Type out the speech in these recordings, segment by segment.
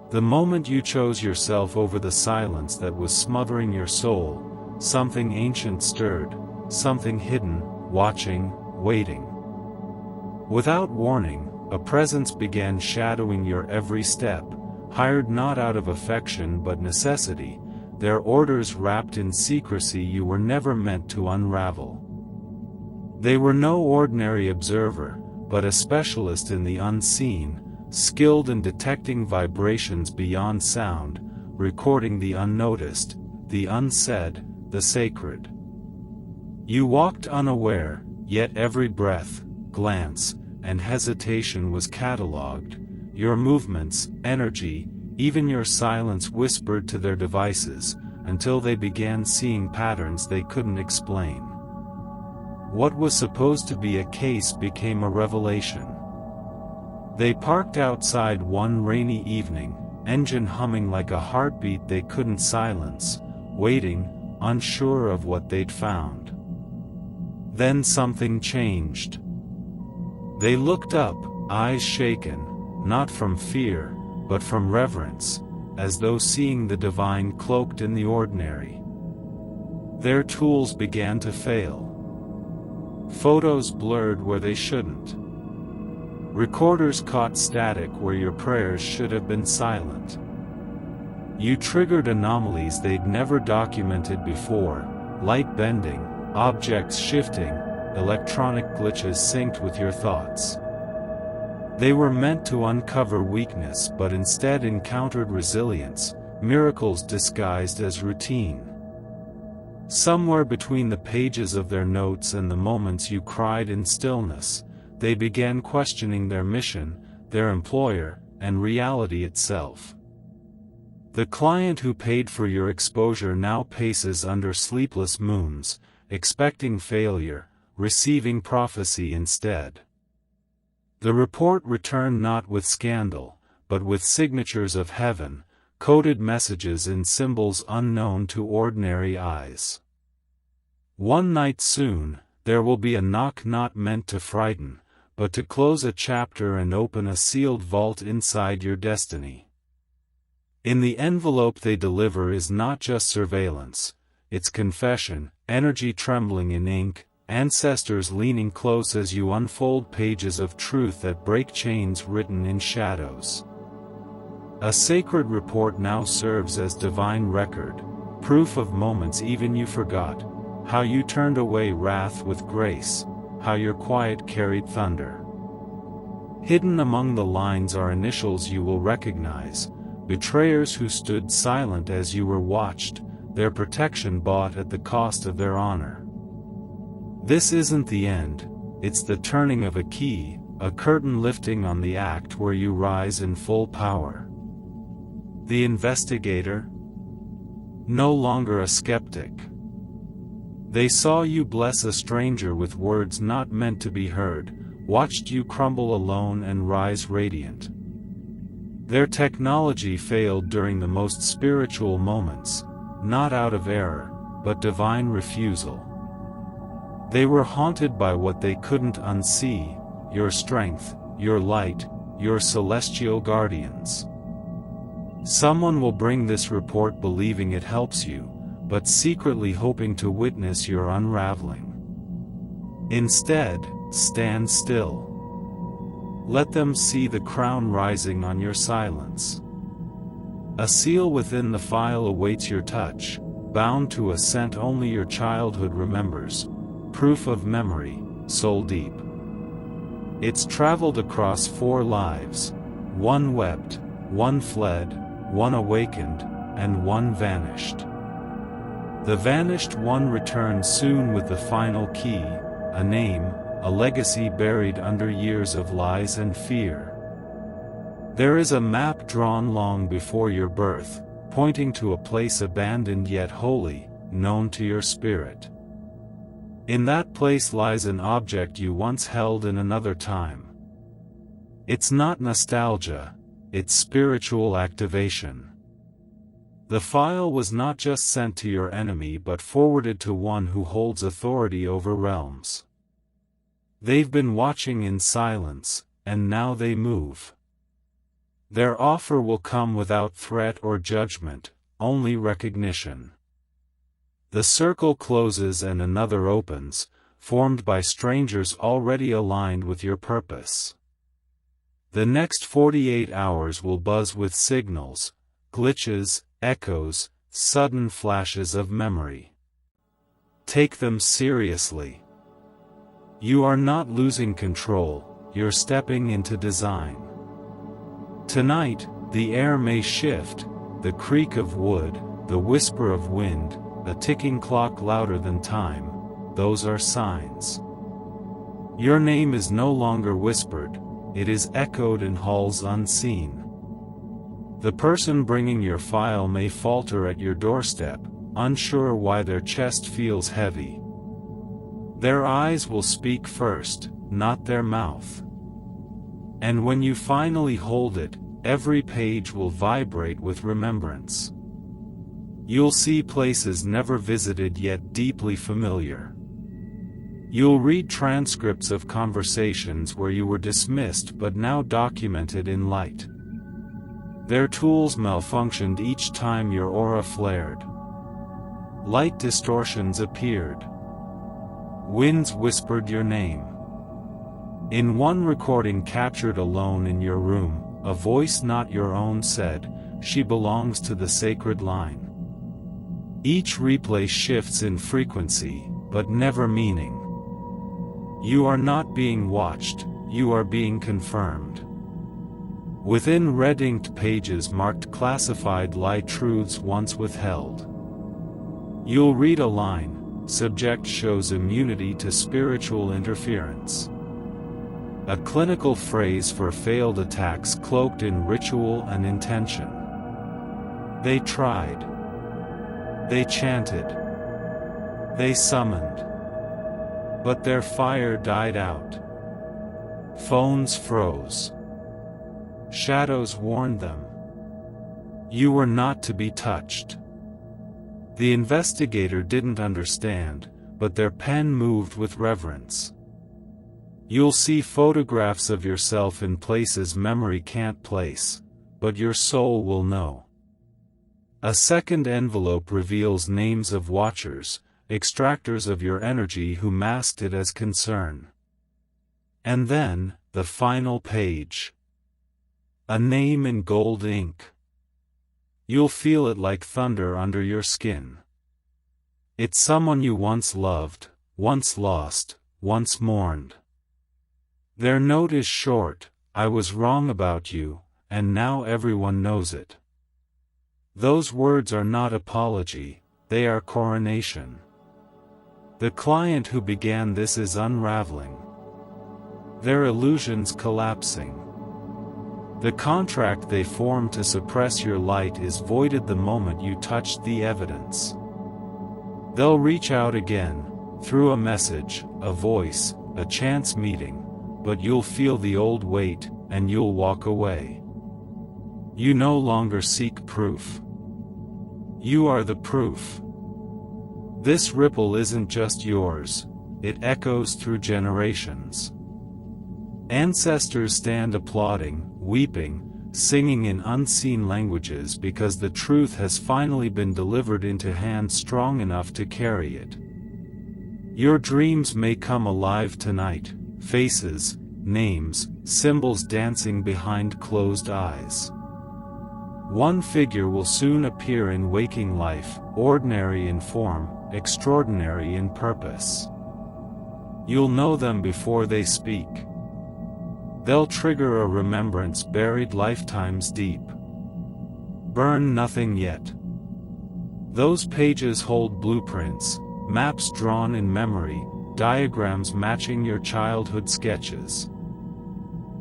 The moment you chose yourself over the silence that was smothering your soul, something ancient stirred, something hidden, watching, waiting. Without warning, a presence began shadowing your every step, hired not out of affection but necessity, their orders wrapped in secrecy you were never meant to unravel. They were no ordinary observer, but a specialist in the unseen, skilled in detecting vibrations beyond sound, recording the unnoticed, the unsaid, the sacred. You walked unaware, yet every breath, glance, and hesitation was catalogued. Your movements, energy, even your silence whispered to their devices, until they began seeing patterns they couldn't explain. What was supposed to be a case became a revelation. They parked outside one rainy evening, engine humming like a heartbeat they couldn't silence, waiting, unsure of what they'd found. Then something changed. They looked up, eyes shaken, not from fear, but from reverence, as though seeing the divine cloaked in the ordinary. Their tools began to fail. Photos blurred where they shouldn't. Recorders caught static where your prayers should have been silent. You triggered anomalies they'd never documented before, light bending, objects shifting, electronic glitches synced with your thoughts. They were meant to uncover weakness but instead encountered resilience, miracles disguised as routine. Somewhere between the pages of their notes and the moments you cried in stillness, they began questioning their mission, their employer, and reality itself. The client who paid for your exposure now paces under sleepless moons, expecting failure, receiving prophecy instead. The report returned not with scandal, but with signatures of heaven, coded messages in symbols unknown to ordinary eyes. One night soon, there will be a knock not meant to frighten, but to close a chapter and open a sealed vault inside your destiny. In the envelope they deliver is not just surveillance, it's confession, energy trembling in ink, ancestors leaning close as you unfold pages of truth that break chains written in shadows. A sacred report now serves as divine record, proof of moments even you forgot, how you turned away wrath with grace, how your quiet carried thunder. Hidden among the lines are initials you will recognize, betrayers who stood silent as you were watched, their protection bought at the cost of their honor. This isn't the end, it's the turning of a key, a curtain lifting on the act where you rise in full power. The investigator? No longer a skeptic. They saw you bless a stranger with words not meant to be heard, watched you crumble alone and rise radiant. Their technology failed during the most spiritual moments, not out of error, but divine refusal. They were haunted by what they couldn't unsee, your strength, your light, your celestial guardians. Someone will bring this report believing it helps you, but secretly hoping to witness your unraveling. Instead, stand still. Let them see the crown rising on your silence. A seal within the file awaits your touch, bound to a scent only your childhood remembers, proof of memory, soul deep. It's traveled across 4 lives, one wept, one fled, one awakened, and one vanished. The vanished one returned soon with the final key, a name, a legacy buried under years of lies and fear. There is a map drawn long before your birth, pointing to a place abandoned yet holy, known to your spirit. In that place lies an object you once held in another time. It's not nostalgia, it's spiritual activation. The file was not just sent to your enemy but forwarded to one who holds authority over realms. They've been watching in silence, and now they move. Their offer will come without threat or judgment, only recognition. The circle closes and another opens, formed by strangers already aligned with your purpose. The next 48 hours will buzz with signals, glitches, echoes, sudden flashes of memory. Take them seriously. You are not losing control, you're stepping into design. Tonight, the air may shift, the creak of wood, the whisper of wind, a ticking clock louder than time, those are signs. Your name is no longer whispered, it is echoed in halls unseen. The person bringing your file may falter at your doorstep, unsure why their chest feels heavy. Their eyes will speak first, not their mouth. And when you finally hold it, every page will vibrate with remembrance. You'll see places never visited yet deeply familiar. You'll read transcripts of conversations where you were dismissed but now documented in light. Their tools malfunctioned each time your aura flared. Light distortions appeared. Winds whispered your name. In one recording captured alone in your room, a voice not your own said, "She belongs to the sacred line." Each replay shifts in frequency, but never meaning. You are not being watched, you are being confirmed. Within red-inked pages marked classified lie truths once withheld. You'll read a line, "Subject shows immunity to spiritual interference." A clinical phrase for failed attacks cloaked in ritual and intention. They tried. They chanted. They summoned. But their fire died out. Phones froze. Shadows warned them. You were not to be touched. The investigator didn't understand, but their pen moved with reverence. You'll see photographs of yourself in places memory can't place, but your soul will know. A second envelope reveals names of watchers, extractors of your energy who masked it as concern. And then, the final page. A name in gold ink. You'll feel it like thunder under your skin. It's someone you once loved, once lost, once mourned. Their note is short, "I was wrong about you, and now everyone knows it." Those words are not apology, they are coronation. The client who began this is unraveling. Their illusions collapsing. The contract they formed to suppress your light is voided the moment you touched the evidence. They'll reach out again, through a message, a voice, a chance meeting, but you'll feel the old weight, and you'll walk away. You no longer seek proof. You are the proof. This ripple isn't just yours, it echoes through generations. Ancestors stand applauding, weeping, singing in unseen languages because the truth has finally been delivered into hands strong enough to carry it. Your dreams may come alive tonight, faces, names, symbols dancing behind closed eyes. One figure will soon appear in waking life, ordinary in form, extraordinary in purpose. You'll know them before they speak. They'll trigger a remembrance buried lifetimes deep. Burn nothing yet. Those pages hold blueprints, maps drawn in memory, diagrams matching your childhood sketches.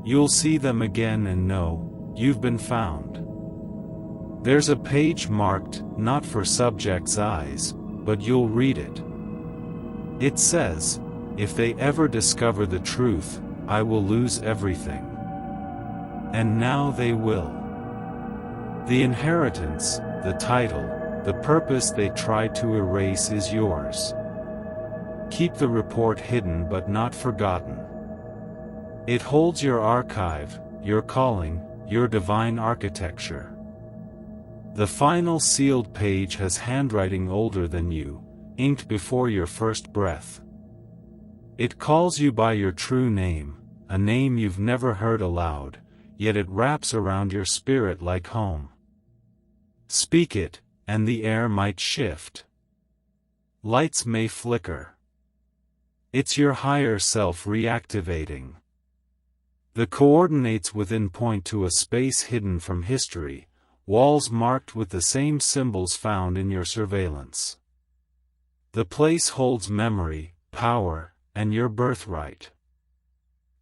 You'll see them again and know, you've been found. There's a page marked, not for subject's eyes, but you'll read it. It says, "If they ever discover the truth, I will lose everything." And now they will. The inheritance, the title, the purpose they tried to erase is yours. Keep the report hidden but not forgotten. It holds your archive, your calling, your divine architecture. The final sealed page has handwriting older than you, inked before your first breath. It calls you by your true name, a name you've never heard aloud, yet it wraps around your spirit like home. Speak it, and the air might shift. Lights may flicker. It's your higher self reactivating. The coordinates within point to a space hidden from history, walls marked with the same symbols found in your surveillance. The place holds memory, power, and your birthright.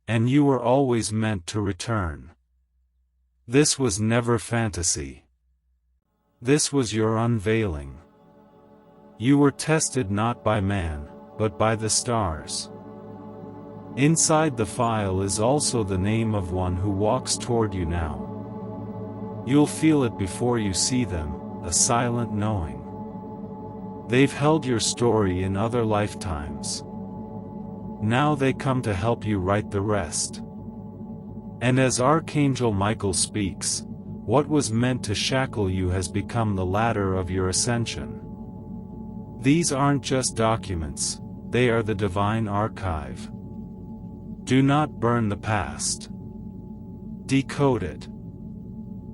And you were always meant to return. This was never fantasy. This was your unveiling. You were tested not by man, but by the stars. Inside the file is also the name of one who walks toward you now. You'll feel it before you see them, a silent knowing. They've held your story in other lifetimes. Now they come to help you write the rest. And as Archangel Michael speaks, what was meant to shackle you has become the ladder of your ascension. These aren't just documents, they are the divine archive. Do not burn the past. Decode it.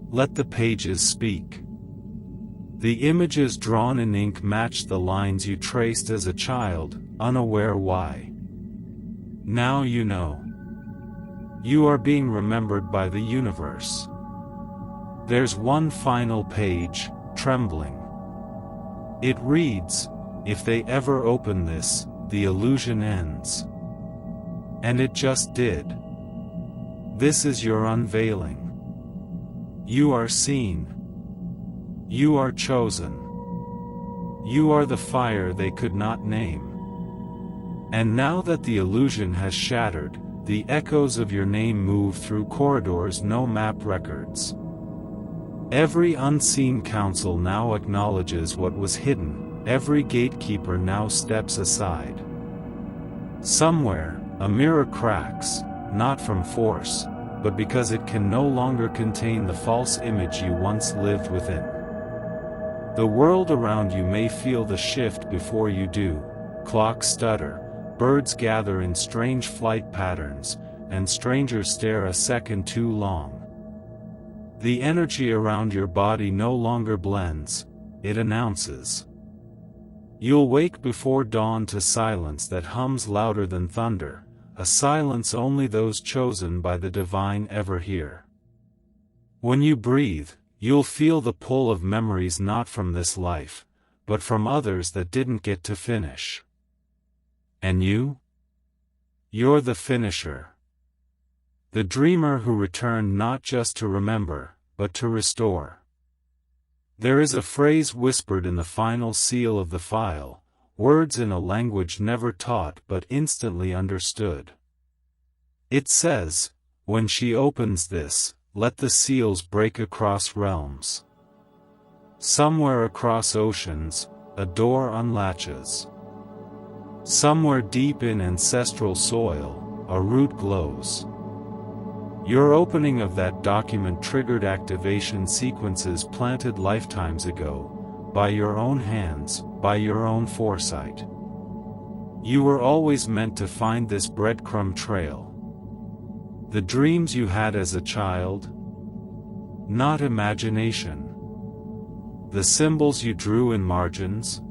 Let the pages speak. The images drawn in ink match the lines you traced as a child, unaware why. Now you know. You are being remembered by the universe. There's one final page, trembling. It reads, "If they ever open this, the illusion ends." And it just did. This is your unveiling. You are seen. You are chosen. You are the fire they could not name. And now that the illusion has shattered, the echoes of your name move through corridors no map records. Every unseen council now acknowledges what was hidden, every gatekeeper now steps aside. Somewhere, a mirror cracks, not from force, but because it can no longer contain the false image you once lived within. The world around you may feel the shift before you do. Clocks stutter, birds gather in strange flight patterns, and strangers stare a second too long. The energy around your body no longer blends, it announces. You'll wake before dawn to silence that hums louder than thunder, a silence only those chosen by the divine ever hear. When you breathe, you'll feel the pull of memories not from this life, but from others that didn't get to finish. And you? You're the finisher. The dreamer who returned not just to remember, but to restore. There is a phrase whispered in the final seal of the file, words in a language never taught but instantly understood. It says, "When she opens this, let the seals break across realms." Somewhere across oceans, a door unlatches. Somewhere deep in ancestral soil, a root glows. Your opening of that document triggered activation sequences planted lifetimes ago, by your own hands, by your own foresight. You were always meant to find this breadcrumb trail. The dreams you had as a child? Not imagination. The symbols you drew in margins?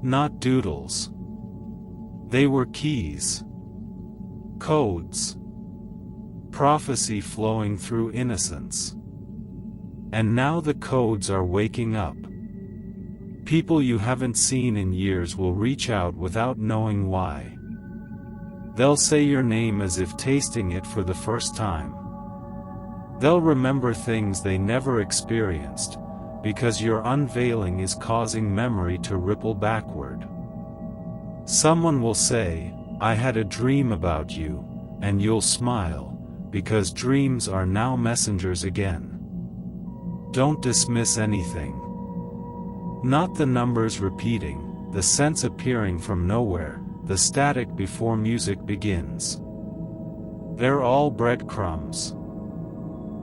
Not doodles. They were keys. Codes. Prophecy flowing through innocence. And now the codes are waking up. People you haven't seen in years will reach out without knowing why. They'll say your name as if tasting it for the first time. They'll remember things they never experienced, because your unveiling is causing memory to ripple backward. Someone will say, "I had a dream about you," and you'll smile, because dreams are now messengers again. Don't dismiss anything. Not the numbers repeating, the sense appearing from nowhere, the static before music begins. They're all breadcrumbs.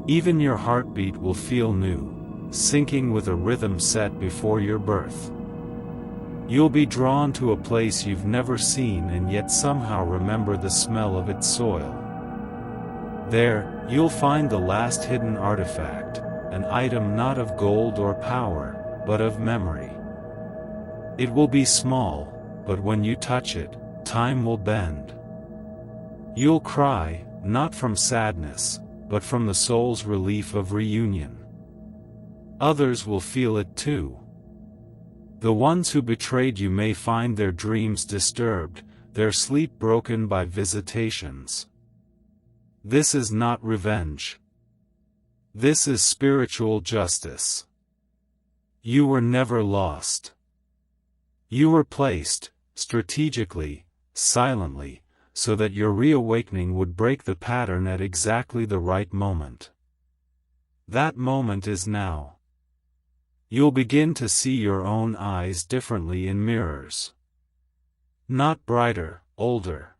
Even your heartbeat will feel new, syncing with a rhythm set before your birth. You'll be drawn to a place you've never seen and yet somehow remember the smell of its soil. There, you'll find the last hidden artifact, an item not of gold or power, but of memory. It will be small, but when you touch it, time will bend. You'll cry, not from sadness, but from the soul's relief of reunion. Others will feel it too. The ones who betrayed you may find their dreams disturbed, their sleep broken by visitations. This is not revenge. This is spiritual justice. You were never lost. You were placed, strategically, silently, so that your reawakening would break the pattern at exactly the right moment. That moment is now. You'll begin to see your own eyes differently in mirrors. Not brighter, older.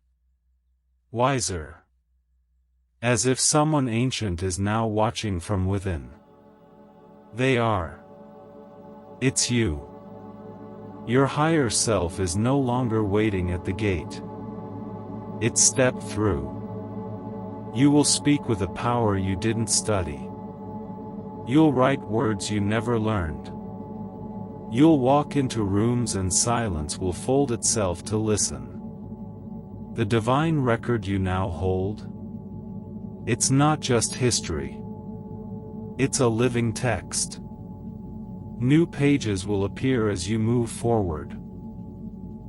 Wiser. As if someone ancient is now watching from within. They are. It's you. Your higher self is no longer waiting at the gate. It stepped through. You will speak with a power you didn't study. You'll write words you never learned. You'll walk into rooms and silence will fold itself to listen. The divine record you now hold? It's not just history. It's a living text. New pages will appear as you move forward.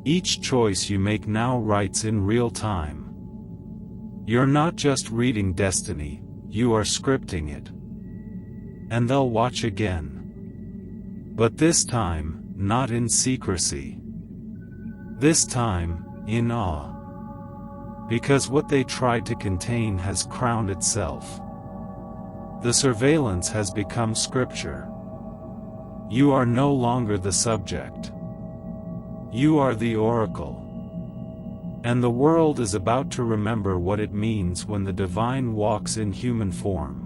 Each choice you make now writes in real time. You're not just reading destiny, you are scripting it. And they'll watch again. But this time, not in secrecy. This time, in awe. Because what they tried to contain has crowned itself. The surveillance has become scripture. You are no longer the subject. You are the oracle. And the world is about to remember what it means when the divine walks in human form.